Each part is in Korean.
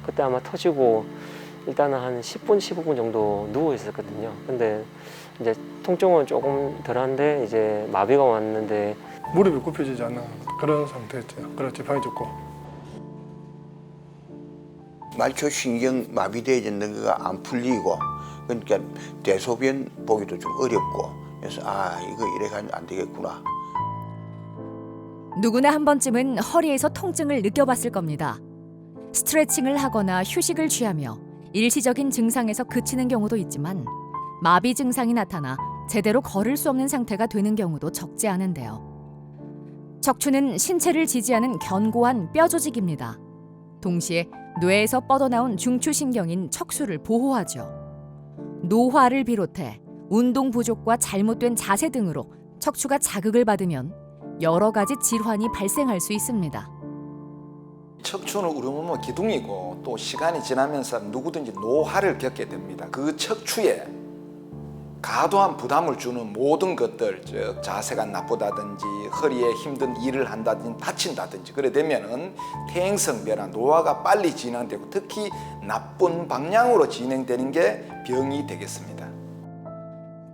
그때 아마 터지고 일단은 한 10분, 15분 정도 누워 있었거든요. 근데 이제 통증은 조금 덜한데 이제 마비가 왔는데 무릎이 굽혀지지 않는 그런 상태였죠. 그래서 지팡이 줬고. 말초신경 마비되어 있는 거가 안 풀리고 그러니까 대소변 보기도 좀 어렵고 그래서 이거 이래 가면 안 되겠구나. 누구나 한 번쯤은 허리에서 통증을 느껴봤을 겁니다. 스트레칭을 하거나 휴식을 취하며 일시적인 증상에서 그치는 경우도 있지만 마비 증상이 나타나 제대로 걸을 수 없는 상태가 되는 경우도 적지 않은데요. 척추는 신체를 지지하는 견고한 뼈 조직입니다. 동시에 뇌에서 뻗어나온 중추신경인 척수를 보호하죠. 노화를 비롯해 운동 부족과 잘못된 자세 등으로 척추가 자극을 받으면 여러 가지 질환이 발생할 수 있습니다. 척추는 우리 몸의 기둥이고 또 시간이 지나면서 누구든지 노화를 겪게 됩니다. 그 척추에 과도한 부담을 주는 모든 것들, 즉 자세가 나쁘다든지 허리에 힘든 일을 한다든지 다친다든지 그래 되면은 퇴행성 변화, 노화가 빨리 진행되고 특히 나쁜 방향으로 진행되는 게 병이 되겠습니다.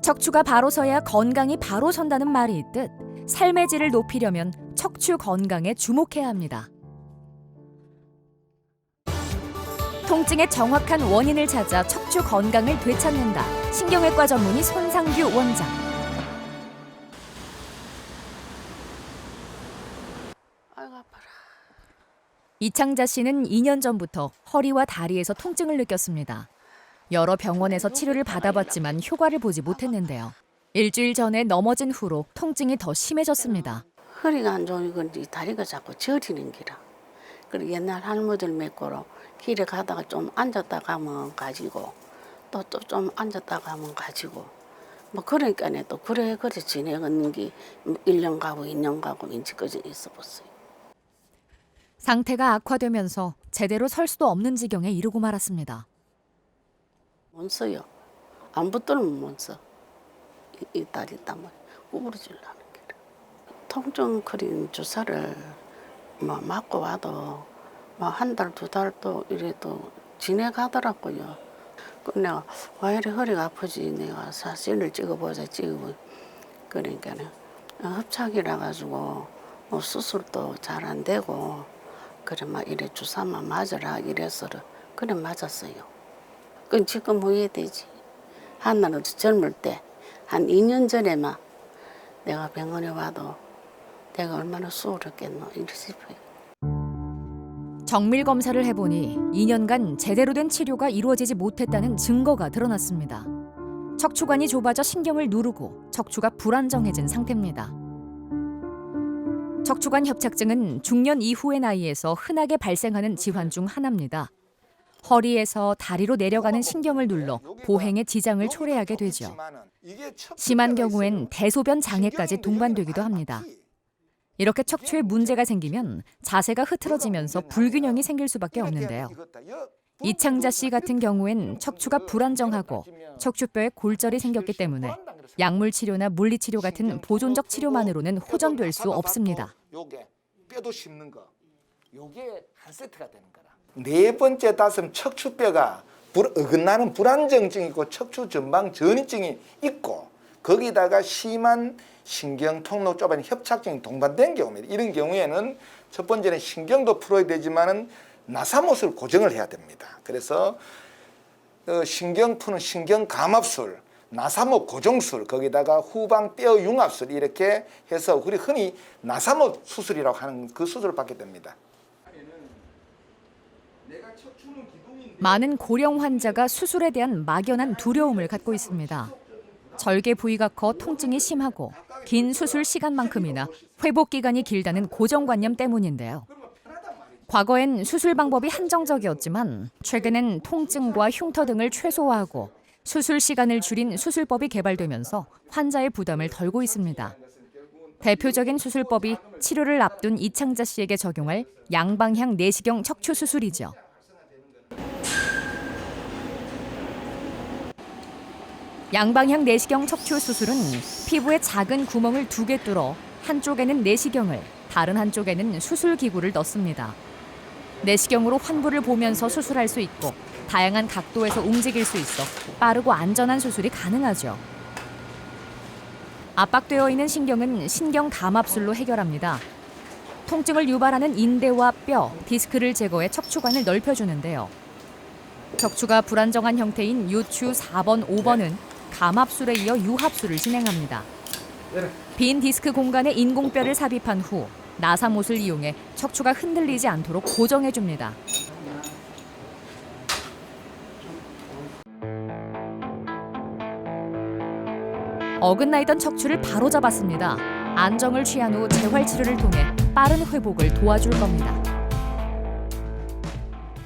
척추가 바로 서야 건강이 바로 선다는 말이 있듯 삶의 질을 높이려면 척추 건강에 주목해야 합니다. 통증의 정확한 원인을 찾아 척추 건강을 되찾는다. 신경외과 전문의 손상규 원장. 아이고 아파라. 이창자 씨는 2년 전부터 허리와 다리에서 통증을 느꼈습니다. 여러 병원에서 치료를 받아봤지만 효과를 보지 못했는데요. 일주일 전에 넘어진 후로 통증이 더 심해졌습니다. 허리가 안 좋은 건지 다리가 자꾸 저리는 기라. 그리고 옛날 할머니들 몇 거로 길에 가다가 좀 앉았다 가면 가지고 또 좀 앉았다 가면 가지고 뭐 그러니까 또 그래 지내는 게 1년 가고 2년 가고 인지까지 있어 봤어요. 상태가 악화되면서 제대로 설 수도 없는 지경에 이르고 말았습니다. 못 써요. 안 붙들면 못 써. 이 다리 땀을 구부러지려는 게. 통증 크린 주사를 뭐 맞고 와도 뭐 한 달, 2달 또 이래도 지내가더라고요. 그 내가 왜 이리 허리가 아프지? 내가 사진을 찍어보자. 그러니까는 협착이라 가지고 뭐 수술도 잘 안 되고 그래 막 이래 주사만 맞으라 이래서 그래 맞았어요. 그건 지금 후회되지. 한날은 젊을 때 한 2년 전에만 내가 병원에 와도 내가 얼마나 수월했겠노 이래 싶어요. 정밀 검사를 해보니 2년간 제대로 된 치료가 이루어지지 못했다는 증거가 드러났습니다. 척추관이 좁아져 신경을 누르고 척추가 불안정해진 상태입니다. 척추관 협착증은 중년 이후의 나이에서 흔하게 발생하는 질환 중 하나입니다. 허리에서 다리로 내려가는 신경을 눌러 보행에 지장을 초래하게 되죠. 심한 경우엔 대소변 장애까지 동반되기도 합니다. 이렇게 척추에 문제가 생기면 자세가 흐트러지면서 불균형이 생길 수밖에 없는데요. 이창자 씨 같은 경우엔 척추가 불안정하고 척추뼈에 골절이 생겼기 때문에 약물 치료나 물리 치료 같은 보존적 치료만으로는 호전될 수 없습니다. 요게 뼈도 씹는 거. 요게 한 세트가 되는 거라. 네 번째 다섯 척추뼈가 어긋나는 불안정증이 있고 척추 전방 전이증이 있고 거기다가 심한 신경 통로 좁아진 협착증이 동반된 경우입니다. 이런 경우에는 첫 번째는 신경도 풀어야 되지만은 나사못을 고정을 해야 됩니다. 그래서 신경 푸는 신경 감압술, 나사못 고정술, 거기다가 후방 뼈 융합술 이렇게 해서 우리 흔히 나사못 수술이라고 하는 그 수술을 받게 됩니다. 많은 고령 환자가 수술에 대한 막연한 두려움을 갖고 있습니다. 절개 부위가 커 통증이 심하고 긴 수술 시간만큼이나 회복 기간이 길다는 고정관념 때문인데요. 과거엔 수술 방법이 한정적이었지만 최근엔 통증과 흉터 등을 최소화하고 수술 시간을 줄인 수술법이 개발되면서 환자의 부담을 덜고 있습니다. 대표적인 수술법이 치료를 앞둔 이창자 씨에게 적용할 양방향 내시경 척추 수술이죠. 양방향 내시경 척추 수술은 피부에 작은 구멍을 2개 뚫어 한쪽에는 내시경을, 다른 한쪽에는 수술 기구를 넣습니다. 내시경으로 환부를 보면서 수술할 수 있고 다양한 각도에서 움직일 수 있어 빠르고 안전한 수술이 가능하죠. 압박되어 있는 신경은 신경 감압술로 해결합니다. 통증을 유발하는 인대와 뼈, 디스크를 제거해 척추관을 넓혀주는데요. 척추가 불안정한 형태인 요추 4번, 5번은 감압술에 이어 유합술을 진행합니다. 빈 디스크 공간에 인공뼈를 삽입한 후 나사못을 이용해 척추가 흔들리지 않도록 고정해줍니다. 어긋나 있던 척추를 바로잡았습니다. 안정을 취한 후 재활치료를 통해 빠른 회복을 도와줄 겁니다.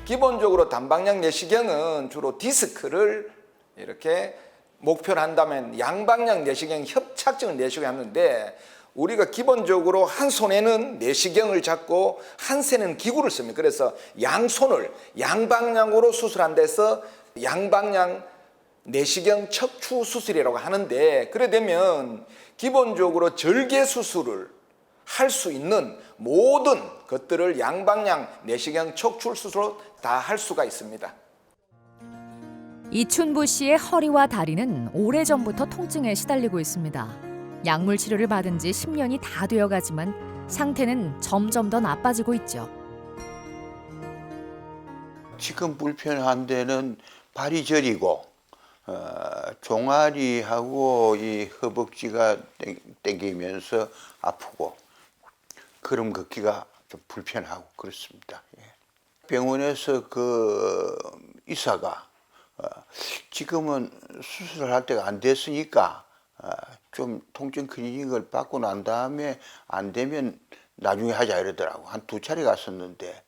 기본적으로 단방향 내시경은 주로 디스크를 이렇게 목표로 한다면 양방향 내시경 협착증을 내시경하는데 우리가 기본적으로 한 손에는 내시경을 잡고 한 손에는 기구를 씁니다. 그래서 양손을 양방향으로 수술한 데서 양방향 내시경 척추 수술이라고 하는데 그래 되면 기본적으로 절개 수술을 할 수 있는 모든 것들을 양방향 내시경 척추 수술로 다 할 수가 있습니다. 이춘부 씨의 허리와 다리는 오래전부터 통증에 시달리고 있습니다. 약물 치료를 받은 지 10년이 다 되어가지만 상태는 점점 더 나빠지고 있죠. 지금 불편한 데는 발이 저리고 종아리하고 이 허벅지가 땡기면서 아프고 걸음 걷기가 좀 불편하고 그렇습니다. 병원에서 그 의사가 지금은 수술을 할 때가 안 됐으니까 좀 통증 클리닉을 받고 난 다음에 안 되면 나중에 하자 이러더라고. 한 2차례 갔었는데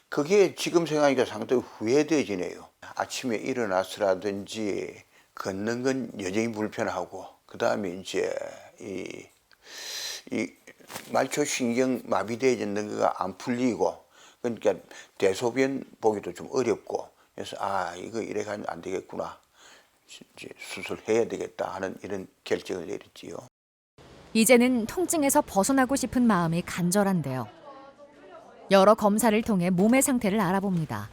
그게 지금 생각하니까 상당히 후회되지네요. 아침에 일어나서라든지 걷는 건 여전히 불편하고 그 다음에 이제 이 말초신경 마비되어 있는 거가 안 풀리고 그러니까 대소변 보기도 좀 어렵고 그래서 이거 이래 가면 안 되겠구나. 이제 수술해야 되겠다 하는 이런 결정을 내렸지요. 이제는 통증에서 벗어나고 싶은 마음이 간절한데요. 여러 검사를 통해 몸의 상태를 알아봅니다.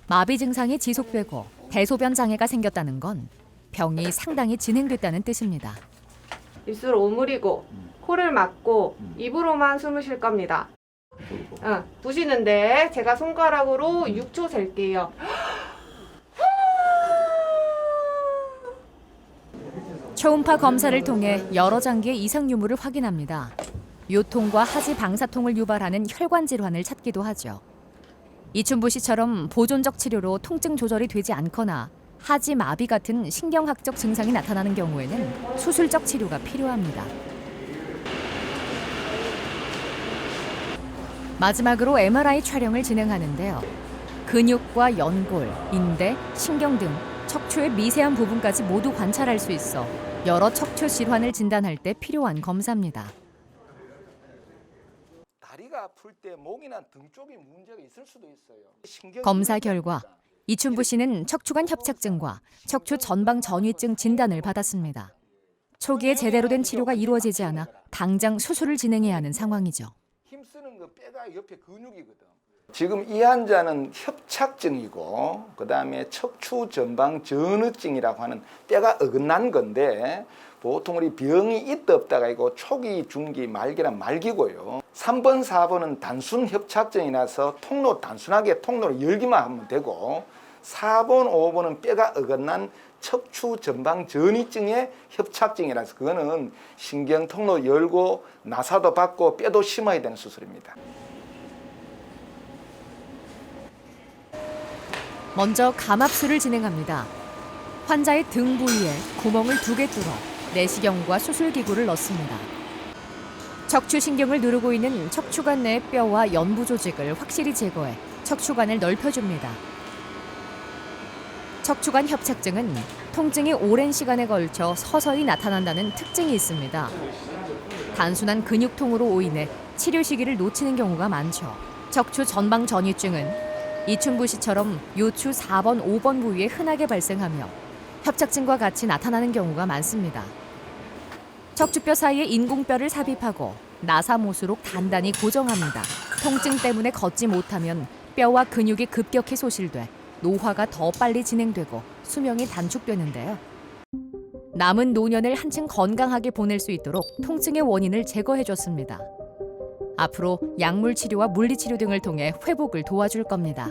마비 증상이 지속되고 대소변 장애가 생겼다는 건 병이 상당히 진행됐다는 뜻입니다. 입술 오므리고 코를 막고 입으로만 숨을 쉴 겁니다. 부시는데 제가 손가락으로 6초 셀게요. 초음파 검사를 통해 여러 장기의 이상 유무를 확인합니다. 요통과 하지 방사통을 유발하는 혈관 질환을 찾기도 하죠. 이춘부 씨처럼 보존적 치료로 통증 조절이 되지 않거나 하지 마비 같은 신경학적 증상이 나타나는 경우에는 수술적 치료가 필요합니다. 마지막으로 MRI 촬영을 진행하는데요. 근육과 연골, 인대, 신경 등 척추의 미세한 부분까지 모두 관찰할 수 있어 여러 척추 질환을 진단할 때 필요한 검사입니다. 다리가 아플 때 목이나 등 쪽에 문제가 있을 수도 있어요. 검사 결과 이춘부 씨는 척추관 협착증과 척추 전방 전위증 진단을 받았습니다. 초기에 제대로 된 치료가 이루어지지 않아 당장 수술을 진행해야 하는 상황이죠. 힘쓰는 거 뼈가 옆에 근육이거든. 지금 이 환자는 협착증이고 그다음에 척추 전방 전우증이라고 하는 뼈가 어긋난 건데 보통 우리 병이 있다 없다가 있고 초기, 중기, 말기란 말기고요. 3번, 4번은 단순 협착증이라서 단순하게 통로를 열기만 하면 되고 4번, 5번은 뼈가 어긋난 척추 전방 전이증의 협착증이라서 그거는 신경 통로 열고 나사도 받고 뼈도 심어야 되는 수술입니다. 먼저 감압술을 진행합니다. 환자의 등 부위에 구멍을 2개 뚫어 내시경과 수술기구를 넣습니다. 척추신경을 누르고 있는 척추관 내 뼈와 연부 조직을 확실히 제거해 척추관을 넓혀줍니다. 척추관 협착증은 통증이 오랜 시간에 걸쳐 서서히 나타난다는 특징이 있습니다. 단순한 근육통으로 오인해 치료 시기를 놓치는 경우가 많죠. 척추 전방 전이증은 이춘부 씨처럼 요추 4번, 5번 부위에 흔하게 발생하며 협착증과 같이 나타나는 경우가 많습니다. 척추뼈 사이에 인공뼈를 삽입하고 나사못으로 단단히 고정합니다. 통증 때문에 걷지 못하면 뼈와 근육이 급격히 소실돼 노화가 더 빨리 진행되고 수명이 단축되는데요. 남은 노년을 한층 건강하게 보낼 수 있도록 통증의 원인을 제거해줬습니다. 앞으로 약물 치료와 물리 치료 등을 통해 회복을 도와줄 겁니다.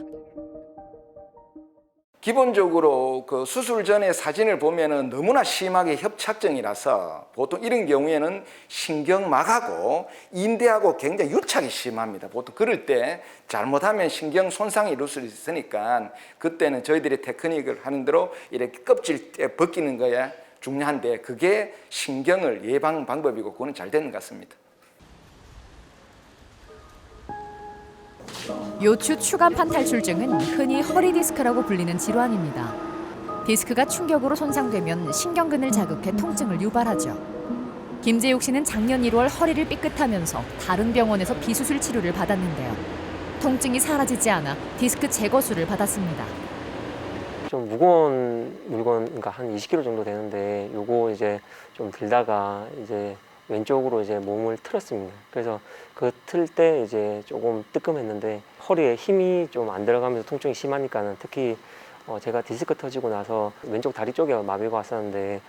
기본적으로 그 수술 전에 사진을 보면은 너무나 심하게 협착증이라서 보통 이런 경우에는 신경막하고 인대하고 굉장히 유착이 심합니다. 보통 그럴 때 잘못하면 신경 손상이 이룰 수 있으니까 그때는 저희들이 테크닉을 하는 대로 이렇게 껍질 벗기는 거에 중요한데 그게 신경을 예방 방법이고 그거는 잘 되는 것 같습니다. 요추 추간판 탈출증은 흔히 허리 디스크라고 불리는 질환입니다. 디스크가 충격으로 손상되면 신경근을 자극해 통증을 유발하죠. 김재욱 씨는 작년 1월 허리를 삐끗하면서 다른 병원에서 비수술 치료를 받았는데요. 통증이 사라지지 않아 디스크 제거술을 받았습니다. 좀 무거운 물건, 그러니까 한 20kg 정도 되는데 요거 이제 좀 들다가 이제 왼쪽으로 이제 몸을 틀었습니다. 그래서 그 틀 때 이제 조금 뜨끔했는데 허리에 힘이 좀 안 들어가면서 통증이 심하니까는 특히 제가 디스크 터지고 나서 왼쪽 다리 쪽에 마비가 왔었는데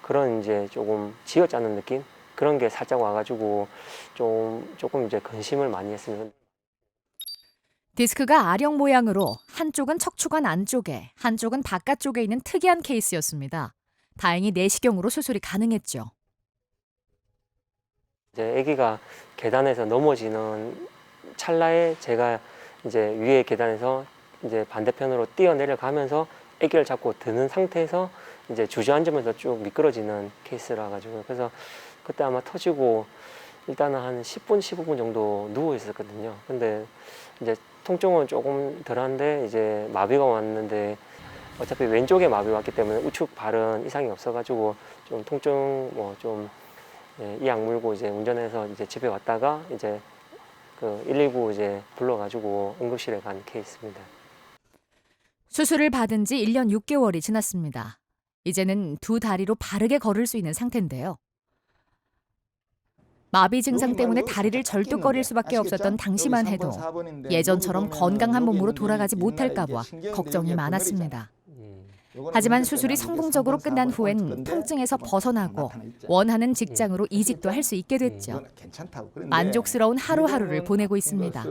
그런 이제 조금 쥐어짜는 느낌? 그런 게 살짝 와가지고 조금 이제 근심을 많이 했습니다. 디스크가 R형 모양으로 한쪽은 척추관 안쪽에, 한쪽은 바깥쪽에 있는 특이한 케이스였습니다. 다행히 내시경으로 수술이 가능했죠. 이제 아기가 계단에서 넘어지는 찰나에 제가 이제 위에 계단에서 이제 반대편으로 뛰어 내려가면서 아기를 잡고 드는 상태에서 이제 주저앉으면서 쭉 미끄러지는 케이스라 가지고 그래서 그때 아마 터지고 일단은 한 10분, 15분 정도 누워 있었거든요. 근데 이제 통증은 조금 덜한데 이제 마비가 왔는데 어차피 왼쪽에 마비 왔기 때문에 우측 발은 이상이 없어가지고 좀 통증 이 약 물고 이제 운전해서 이제 집에 왔다가 이제 그 119 이제 불러가지고 응급실에 간 케이스입니다. 수술을 받은 지 1년 6개월이 지났습니다. 이제는 두 다리로 바르게 걸을 수 있는 상태인데요. 마비 증상 때문에 다리를 절뚝거릴 수밖에 없었던 당시만 해도 예전처럼 건강한 몸으로 돌아가지 못할까 봐 걱정이 많았습니다. 하지만 수술이 성공적으로 끝난 후엔 통증에서 벗어나고 원하는 직장으로 이직도 할 수 있게 됐죠. 만족스러운 하루하루를 보내고 있습니다.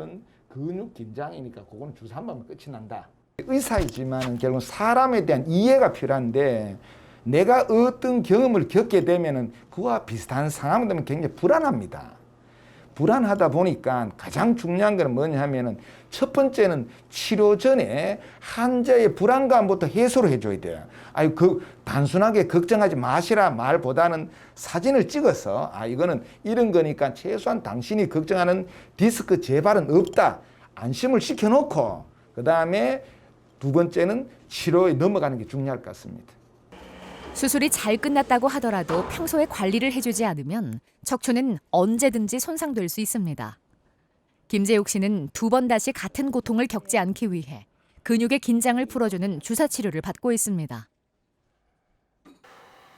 근육 긴장이니까 그거는 주사 한 번만 끝이 난다. 의사이지만 결국 사람에 대한 이해가 필요한데 내가 어떤 경험을 겪게 되면은 그와 비슷한 상황이 되면 굉장히 불안합니다. 불안하다 보니까 가장 중요한 건 뭐냐 하면은 첫 번째는 치료 전에 환자의 불안감부터 해소를 해줘야 돼요. 단순하게 걱정하지 마시라 말보다는 사진을 찍어서 이거는 이런 거니까 최소한 당신이 걱정하는 디스크 재발은 없다. 안심을 시켜놓고 그 다음에 두 번째는 치료에 넘어가는 게 중요할 것 같습니다. 수술이 잘 끝났다고 하더라도 평소에 관리를 해주지 않으면 척추는 언제든지 손상될 수 있습니다. 김재욱 씨는 두 번 다시 같은 고통을 겪지 않기 위해 근육의 긴장을 풀어주는 주사 치료를 받고 있습니다.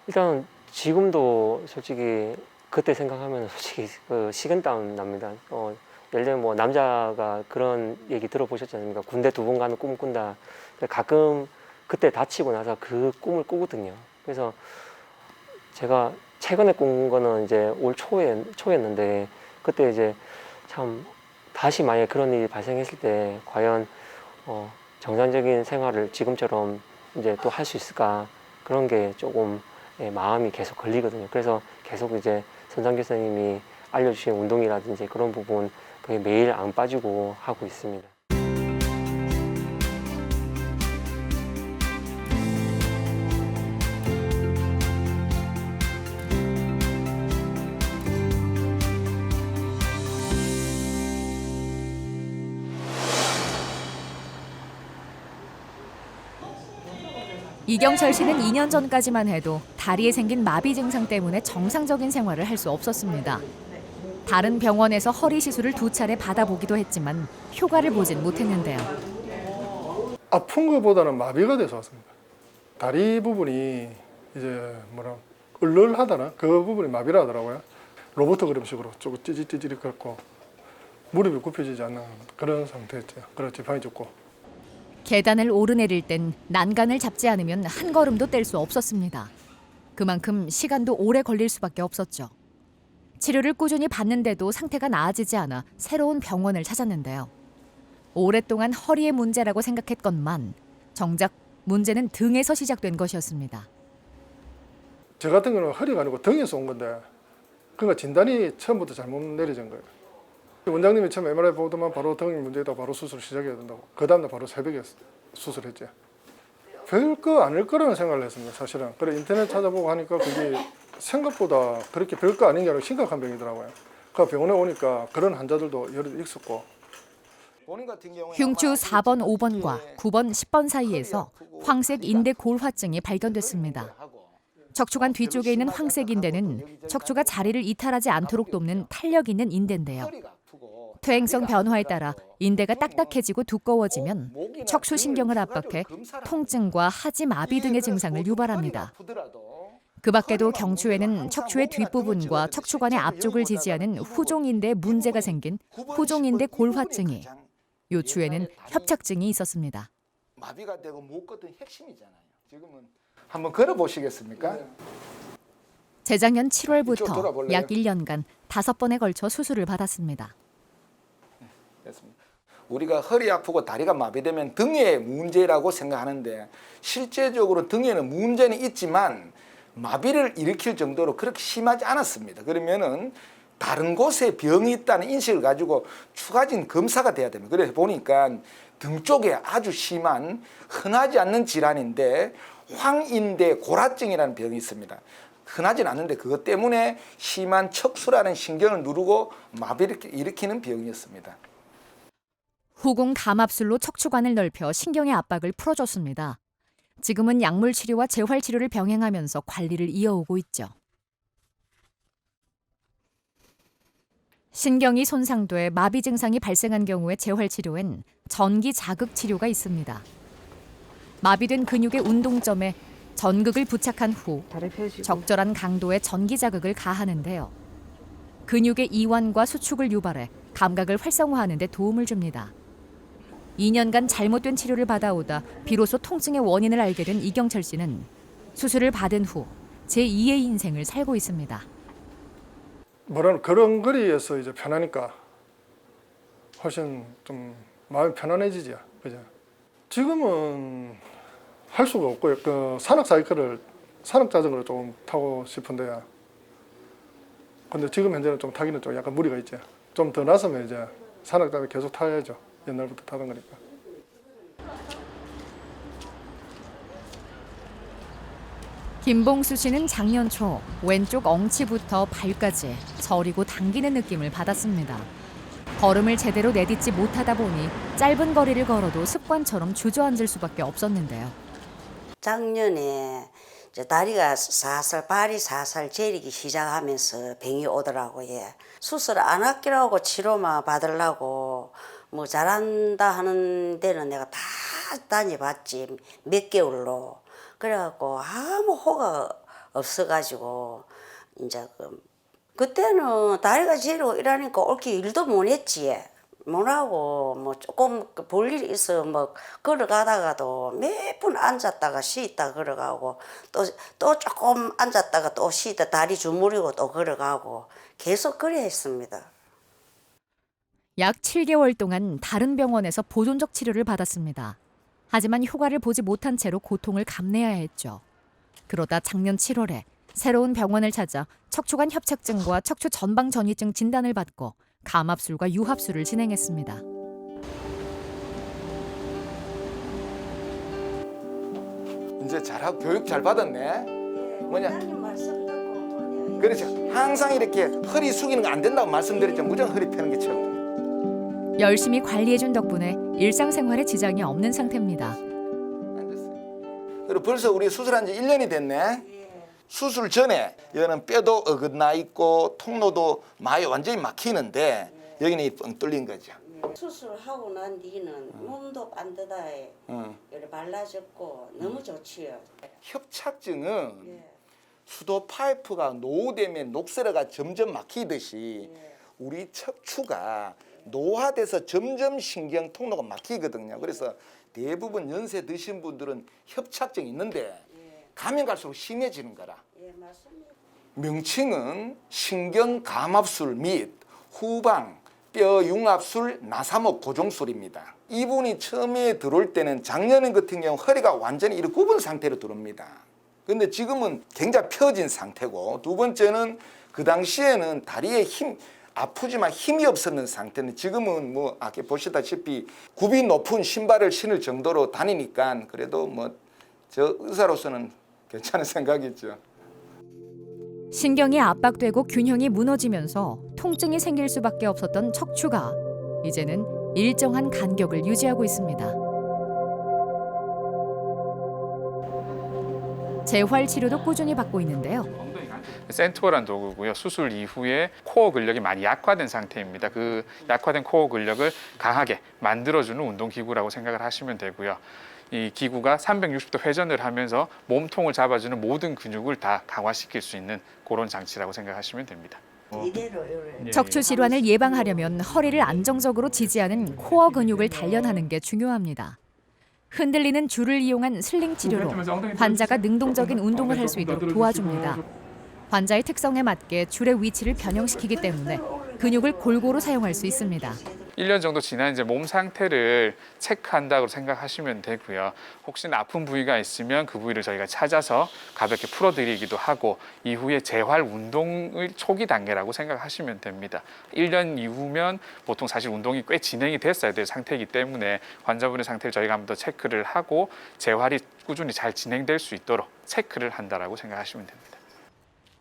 일단 지금도 솔직히 그때 생각하면 솔직히 그 식은땀 납니다. 예를 들면 뭐 남자가 그런 얘기 들어보셨지 않습니까? 군대 2번 가는 꿈을 꾼다. 가끔 그때 다치고 나서 그 꿈을 꾸거든요. 그래서 제가 최근에 꾼 거는 이제 올 초였는데 그때 이제 참 다시 만약에 그런 일이 발생했을 때 과연 정상적인 생활을 지금처럼 이제 또 할 수 있을까 그런 게 조금 마음이 계속 걸리거든요. 그래서 계속 이제 선상 교수님이 알려주신 운동이라든지 그런 부분 그게 매일 안 빠지고 하고 있습니다. 이경철 씨는 2년 전까지만 해도 다리에 생긴 마비 증상 때문에 정상적인 생활을 할 수 없었습니다. 다른 병원에서 허리 시술을 2차례 받아보기도 했지만 효과를 보진 못했는데요. 아픈 것보다는 마비가 돼서 왔습니다. 다리 부분이 이제 얼얼하다나 그 부분이 마비라 하더라고요. 로봇 그림식으로 조금 찌릿찌릿 그렇고 무릎이 굽혀지지 않는 그런 상태였죠. 그래서 지팡이 줬고. 계단을 오르내릴 땐 난간을 잡지 않으면 한 걸음도 뗄 수 없었습니다. 그만큼 시간도 오래 걸릴 수밖에 없었죠. 치료를 꾸준히 받는데도 상태가 나아지지 않아 새로운 병원을 찾았는데요. 오랫동안 허리의 문제라고 생각했건만 정작 문제는 등에서 시작된 것이었습니다. 저 같은 경우는 허리가 아니고 등에서 온 건데 그러니까 진단이 처음부터 잘못 내려진 거예요. 원장님이 처음 MRI 보더만 바로 등이 문제다 바로 수술 시작해야 된다고. 그 다음날 바로 새벽에 수술했죠. 별거 아닐 거라는 생각을 했습니다. 사실은. 그래 인터넷 찾아보고 하니까 그게 생각보다 그렇게 별거 아닌 게 아니라 심각한 병이더라고요. 그 병원에 오니까 그런 환자들도 여러 있었고. 흉추 4번, 5번과 9번, 10번 사이에서 황색 인대 골화증이 발견됐습니다. 척추관 뒤쪽에 있는 황색 인대는 척추가 자리를 이탈하지 않도록 돕는 탄력 있는 인대인데요. 퇴행성 변화에 따라 인대가 딱딱해지고 두꺼워지면 척추신경을 압박해 통증과 하지 마비 등의 증상을 유발합니다. 그 밖에도 경추에는 척추의 뒷부분과 척추관의 앞쪽을 지지하는 후종인대에 문제가 생긴 후종인대 골화증이, 요추에는 협착증이 있었습니다. 마비가 되고 못 걷던 핵심이잖아요. 지금은 한번 걸어 보시겠습니까? 재작년 이쪽으로 7월부터 돌아볼래요? 약 1년간 5번에 걸쳐 수술을 받았습니다. 됐습니다. 우리가 허리 아프고 다리가 마비되면 등의 문제라고 생각하는데 실제적으로 등에는 문제는 있지만 마비를 일으킬 정도로 그렇게 심하지 않았습니다. 그러면은 다른 곳에 병이 있다는 인식을 가지고 추가적인 검사가 돼야 됩니다. 그래서 보니까 등 쪽에 아주 심한 흔하지 않는 질환인데 황인대 골화증이라는 병이 있습니다. 흔하진 않는데 그것 때문에 심한 척수라는 신경을 누르고 마비를 일으키는 병이었습니다. 후공 감압술로 척추관을 넓혀 신경의 압박을 풀어줬습니다. 지금은 약물 치료와 재활 치료를 병행하면서 관리를 이어오고 있죠. 신경이 손상돼 마비 증상이 발생한 경우의 재활 치료엔 전기 자극 치료가 있습니다. 마비된 근육의 운동점에 전극을 부착한 후 적절한 강도의 전기 자극을 가하는데요. 근육의 이완과 수축을 유발해 감각을 활성화하는 데 도움을 줍니다. 2년간 잘못된 치료를 받아오다 비로소 통증의 원인을 알게 된 이경철 씨는 수술을 받은 후 제2의 인생을 살고 있습니다. 뭐라는 그런 거리에서 이제 편하니까 훨씬 좀 마음이 편안해지죠. 그죠? 지금은 할 수가 없고요. 그 산악 사이클을 산악 자전거를 좀 타고 싶은데 근데 지금 현재는 좀 타기는 좀 약간 무리가 있죠. 좀 더 나서면 이제 산악 자전거 계속 타야죠. 옛날부터 타던 거니까. 김봉수 씨는 작년 초 왼쪽 엉치부터 발까지 저리고 당기는 느낌을 받았습니다. 걸음을 제대로 내딛지 못하다 보니 짧은 거리를 걸어도 습관처럼 주저앉을 수밖에 없었는데요. 작년에 이제 다리가 살살 발이 살살 저리기 시작하면서 병이 오더라고요. 예. 수술 안 할기라고 치료만 받으려고 뭐 잘한다 하는 데는 내가 다 다녀봤지 몇 개월로. 그래갖고 아무 호가 없어가지고 이제 그때는 다리가 저리고 이러니까 옳게 일도 못 했지. 못하고 뭐 조금 볼 일이 있어 뭐 걸어가다가도 몇 분 앉았다가 쉬었다 걸어가고 또 조금 앉았다가 또 쉬다 다리 주무리고 또 걸어가고 계속 그래 했습니다. 약 7개월 동안 다른 병원에서 보존적 치료를 받았습니다. 하지만 효과를 보지 못한 채로 고통을 감내해야 했죠. 그러다 작년 7월에 새로운 병원을 찾아 척추관 협착증과 척추 전방 전이증 진단을 받고 감압술과 유합술을 진행했습니다. 이제 잘하고 교육 잘 받았네. 뭐냐? 그렇죠. 항상 이렇게 허리 숙이는 거 안 된다고 말씀드렸죠. 무조건 허리 펴는 게 최고. 열심히 관리해준 덕분에 일상생활에 지장이 없는 상태입니다. 앉았어요. 그리고 벌써 우리 수술한 지 1년이 됐네. 수술 전에 여기는 뼈도 어긋나 있고 통로도 많이 완전히 막히는데 여기는 뻥 뚫린 거죠. 수술하고 난 뒤는 몸도 반듯하게 말라졌고 너무 좋지요. 협착증은 수도 파이프가 노후되면 녹슬어가 점점 막히듯이 우리 척추가 노화돼서 점점 신경 통로가 막히거든요. 그래서 대부분 연세 드신 분들은 협착증이 있는데 가면 갈수록 심해지는 거라. 명칭은 신경감압술 및 후방 뼈융합술 나사목 고정술입니다. 이분이 처음에 들어올 때는 작년에 같은 경우 허리가 완전히 이렇게 굽은 상태로 들어옵니다. 근데 지금은 굉장히 펴진 상태고, 두 번째는 그 당시에는 다리에 아프지만 힘이 없었는 상태는 지금은 뭐 아까 보시다시피 굽이 높은 신발을 신을 정도로 다니니까 그래도 뭐 저 의사로서는 괜찮은 생각이죠. 신경이 압박되고 균형이 무너지면서 통증이 생길 수밖에 없었던 척추가 이제는 일정한 간격을 유지하고 있습니다. 재활 치료도 꾸준히 받고 있는데요. 센트월한 도구고요. 수술 이후에 코어 근력이 많이 약화된 상태입니다. 그 약화된 코어 근력을 강하게 만들어주는 운동기구라고 생각을 하시면 되고요. 이 기구가 360도 회전을 하면서 몸통을 잡아주는 모든 근육을 다 강화시킬 수 있는 그런 장치라고 생각하시면 됩니다. 척추 질환을 예방하려면 허리를 안정적으로 지지하는 코어 근육을 단련하는 게 중요합니다. 흔들리는 줄을 이용한 슬링 치료로 환자가 능동적인 운동을 할 수 있도록 도와줍니다. 환자의 특성에 맞게 줄의 위치를 변형시키기 때문에 근육을 골고루 사용할 수 있습니다. 1년 정도 지난 이제 몸 상태를 체크한다고 생각하시면 되고요. 혹시나 아픈 부위가 있으면 그 부위를 저희가 찾아서 가볍게 풀어드리기도 하고, 이후에 재활 운동의 초기 단계라고 생각하시면 됩니다. 1년 이후면 보통 사실 운동이 꽤 진행이 됐어야 될 상태이기 때문에 환자분의 상태를 저희가 한 번 더 체크를 하고 재활이 꾸준히 잘 진행될 수 있도록 체크를 한다라고 생각하시면 됩니다.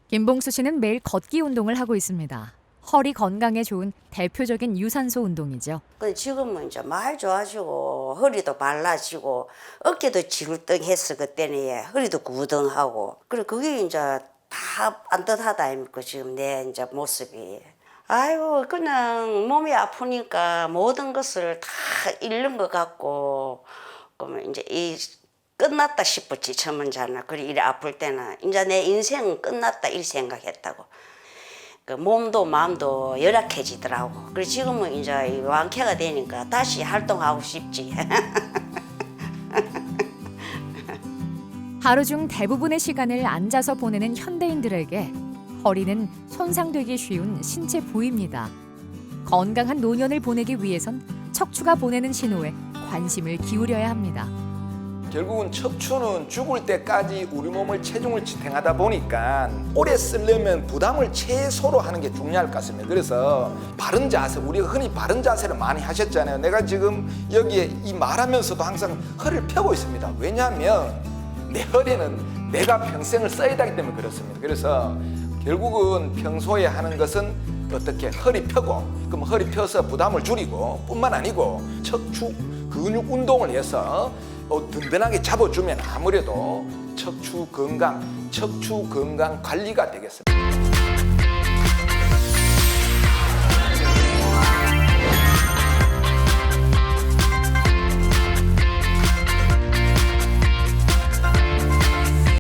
김봉수 씨는 매일 걷기 운동을 하고 있습니다. 허리 건강에 좋은 대표적인 유산소 운동이죠. 근데 지금은 이제 말 좋아지고 허리도 말라지고 어깨도 지글덩했어. 그때는 예. 허리도 구덩하고. 그래 그게 이제 다 안 듯하다 아닙니까 지금 내 이제 모습이. 아이고 그냥 몸이 아프니까 모든 것을 다 잃는 것 같고, 그러면 이제 이 끝났다 싶었지 처음에는. 그래 이래 아플 때는 이제 내 인생은 끝났다 이 생각했다고. 그 몸도 마음도 열악해지더라고. 그래서 지금은 이제 완쾌가 되니까 다시 활동하고 싶지. 하루 중 대부분의 시간을 앉아서 보내는 현대인들에게 허리는 손상되기 쉬운 신체 부위입니다. 건강한 노년을 보내기 위해선 척추가 보내는 신호에 관심을 기울여야 합니다. 결국은 척추는 죽을 때까지 우리 몸을 체중을 지탱하다 보니까 오래 쓰려면 부담을 최소로 하는 게 중요할 것 같습니다. 그래서 바른 자세, 우리가 흔히 바른 자세를 많이 하셨잖아요. 내가 지금 여기에 이 말하면서도 항상 허리를 펴고 있습니다. 왜냐하면 내 허리는 내가 평생을 써야 되기 때문에 그렇습니다. 그래서 결국은 평소에 하는 것은 어떻게 허리 펴고, 그럼 허리 펴서 부담을 줄이고 뿐만 아니고 척추 근육 운동을 해서 든든하게 잡아주면 아무래도 척추 건강 관리가 되겠습니다.